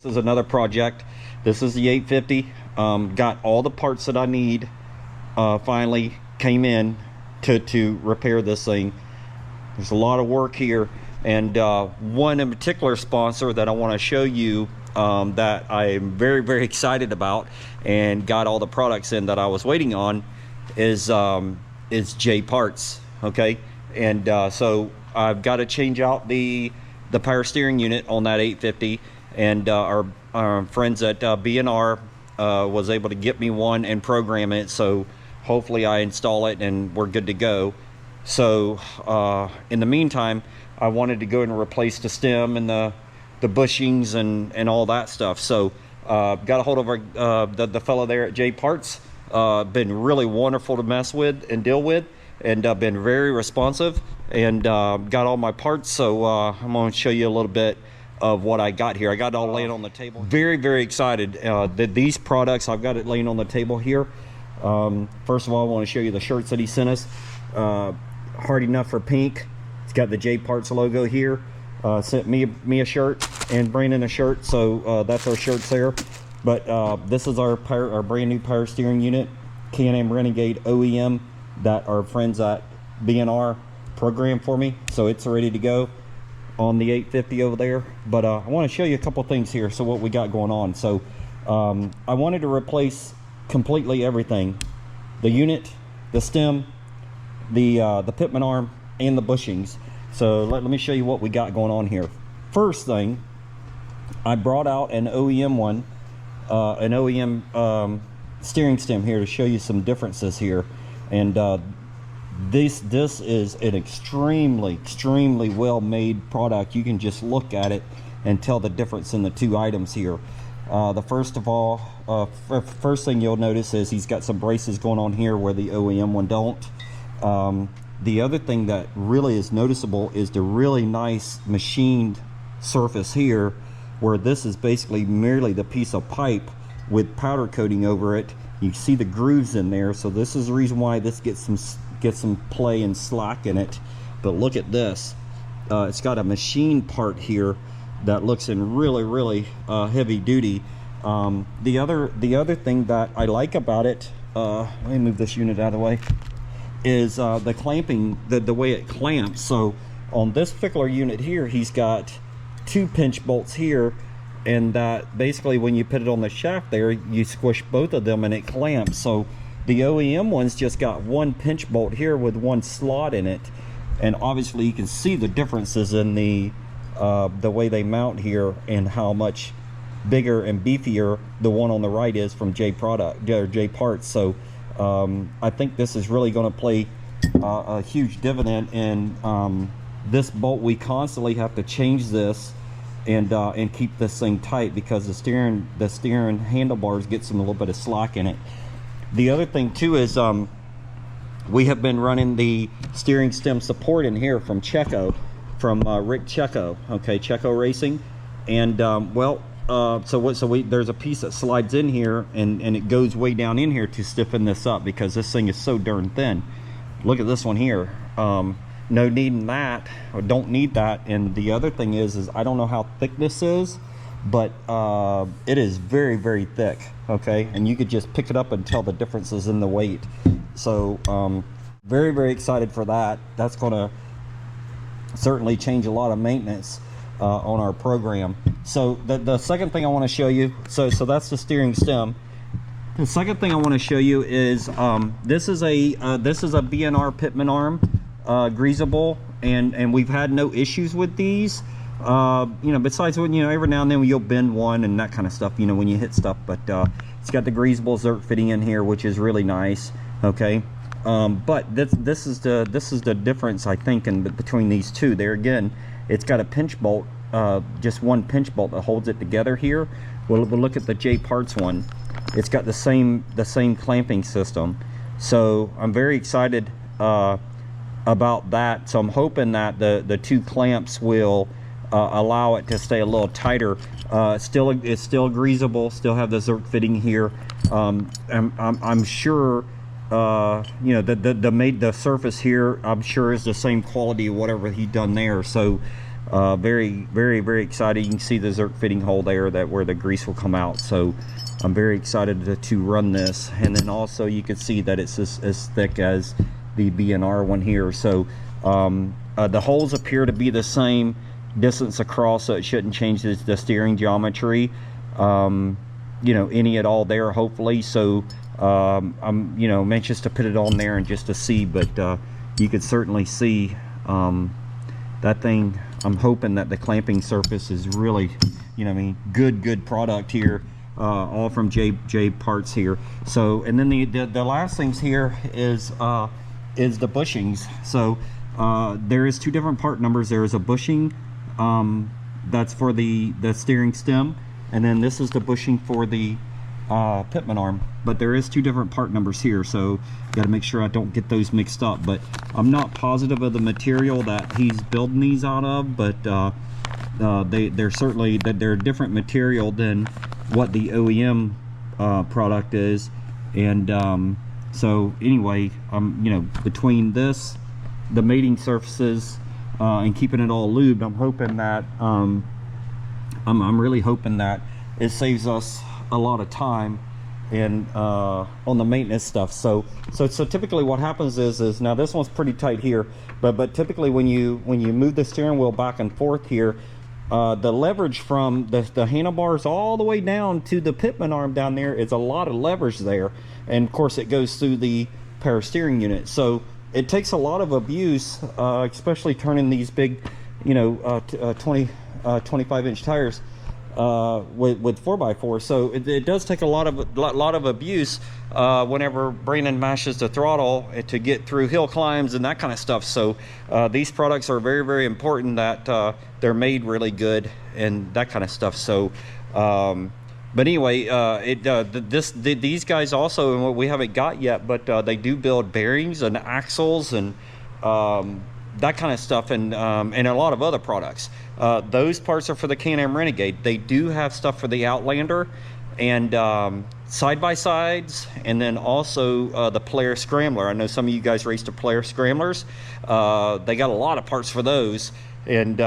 This is another project. This is the 850. Got all the parts that I need. Finally came in to repair this thing. There's a lot of work here, and one in particular sponsor that I want to show you that I am very excited about and got all the products in that I was waiting on is J Parts. Okay, and so I've got to change out the power steering unit on that 850. And our friends at B&R was able to get me one and program it, so hopefully I install it and we're good to go. So in the meantime, I wanted to go and replace the stem and the bushings and all that stuff. So got a hold of the fellow there at J Parts. Been really wonderful to mess with and deal with, and been very responsive, and got all my parts. So I'm going to show you a little bit of what I got here. I got it all laying on the table. Very excited that these products, I've got it laying on the table here. First of all, I want to show you the shirts that he sent us. Hard Enough for Pink. It's got the J Parts logo here. Sent me a shirt and Brandon a shirt, so that's our shirts there. But this is our brand new power steering unit, Can-Am Renegade OEM, that our friends at B&R programmed for me, so it's ready to go on the 850 over there. But I want to show you a couple things here, so what we got going on. So I wanted to replace completely everything: the unit, the stem, the Pitman arm, and the bushings. So let me show you what we got going on here. First thing, I brought out an OEM one, an OEM steering stem here to show you some differences here. And this is an extremely well made product. You can just look at it and tell the difference in the two items here. First thing you'll notice is he's got some braces going on here where the OEM one don't. The other thing that really is noticeable is the really nice machined surface here, where this is basically merely the piece of pipe with powder coating over it. You see the grooves in there, so this is the reason why this gets some play and slack in it. But look at this. It's got a machine part here that looks in really heavy duty. The other thing that I like about it, let me move this unit out of the way, is the clamping, the way it clamps. So on this particular unit here, he's got two pinch bolts here, and that basically when you put it on the shaft there, you squish both of them and it clamps. So the OEM one's just got one pinch bolt here with one slot in it, and obviously you can see the differences in the way they mount here and how much bigger and beefier the one on the right is from J Parts. So I think this is really going to play a huge dividend. And this bolt, we constantly have to change this and keep this thing tight, because the steering handlebars get some a little bit of slack in it. The other thing too is we have been running the steering stem support in here from Checo, from Rick Checo, okay, Checo Racing. And there's a piece that slides in here, and it goes way down in here to stiffen this up, because this thing is so darn thin. Look at this one here. No need in that, or don't need that. And the other thing is I don't know how thick this is, but it is very thick, okay, and you could just pick it up and tell the differences in the weight. So very excited for that. That's going to certainly change a lot of maintenance on our program. So the second thing I want to show you, so that's the steering stem. The second thing I want to show you is this is a B&R Pitman arm, greasable, and we've had no issues with these. Besides when, every now and then you'll bend one and that kind of stuff, when you hit stuff. But it's got the greasable zerk fitting in here, which is really nice. Okay, but this is the difference, I think, between these two. There again, it's got a pinch bolt, just one pinch bolt that holds it together here. We'll look at the J Parts one. It's got the same clamping system. So I'm very excited about that. So I'm hoping that the two clamps will allow it to stay a little tighter. It's still greasable, still have the zerk fitting here. I'm sure the surface here, I'm sure, is the same quality of whatever he done there. So very excited. You can see the Zerk fitting hole there, that where the grease will come out. So I'm very excited to run this. And then also you can see that it's as thick as the B&R one here. So the holes appear to be the same distance across, so it shouldn't change the steering geometry, you know, any at all there, hopefully. So I'm, you know, anxious to put it on there and just to see, but you could certainly see that thing. I'm hoping that the clamping surface is really, you know, I mean, good product here, all from J Parts here. So, and then the last things here is the bushings. So there is two different part numbers. There is a bushing that's for the steering stem, and then this is the bushing for the Pitman arm. But there is two different part numbers here, so got to make sure I don't get those mixed up. But I'm not positive of the material that he's building these out of, but they're certainly that they're a different material than what the OEM product is. And so anyway, you know, between this, the mating surfaces, and keeping it all lubed, I'm hoping that I'm really hoping that it saves us a lot of time and on the maintenance stuff. So typically what happens is now this one's pretty tight here, but typically when you move the steering wheel back and forth here, the leverage from the handlebars all the way down to the Pitman arm down there is a lot of leverage there, and of course it goes through the power steering unit. So it takes a lot of abuse, especially turning these big, you know, 25-inch tires with 4x4. So it does take a lot of abuse whenever Brandon mashes the throttle to get through hill climbs and that kind of stuff. So these products are very important, that they're made really good and that kind of stuff. So but anyway, these guys also, and what we haven't got yet, but they do build bearings and axles and that kind of stuff, and a lot of other products. Those parts are for the Can-Am Renegade. They do have stuff for the Outlander and side-by-sides, and then also the Polaris Scrambler. I know some of you guys race the Polaris Scramblers. They got a lot of parts for those, and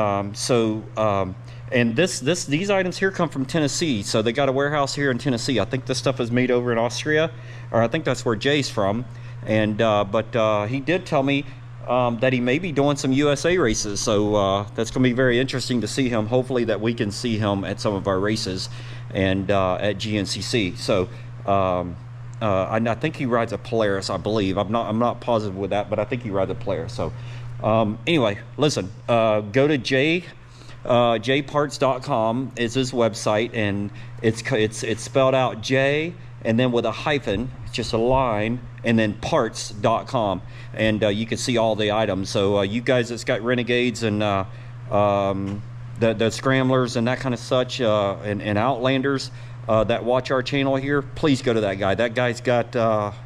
and these items here come from Tennessee. So they got a warehouse here in Tennessee. I think this stuff is made over in Austria, or I think that's where Jay's from. And but he did tell me that he may be doing some USA races, so that's going to be very interesting to see him. Hopefully that we can see him at some of our races and at GNCC. So I think he rides a Polaris, I believe. I'm not positive with that, but I think he rides a Polaris. So anyway, listen, go to jparts.com is his website, and it's spelled out J and then with a hyphen, just a line, and then parts.com, and you can see all the items. So you guys that's got Renegades and the Scramblers and that kind of such, and Outlanders that watch our channel here, please go to that guy. That guy's got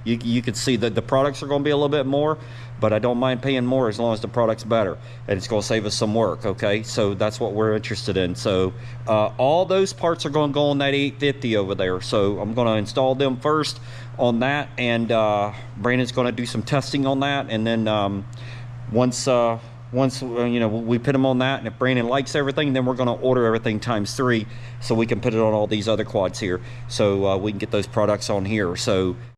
you can see that the products are going to be a little bit more, but I don't mind paying more as long as the product's better, and it's going to save us some work. Okay, so that's what we're interested in. So all those parts are going to go on that 850 over there, so I'm going to install them first on that, and Brandon's going to do some testing on that, and then once you know, we put them on that, and if Brandon likes everything, then we're going to order everything ×3 so we can put it on all these other quads here, so we can get those products on here. So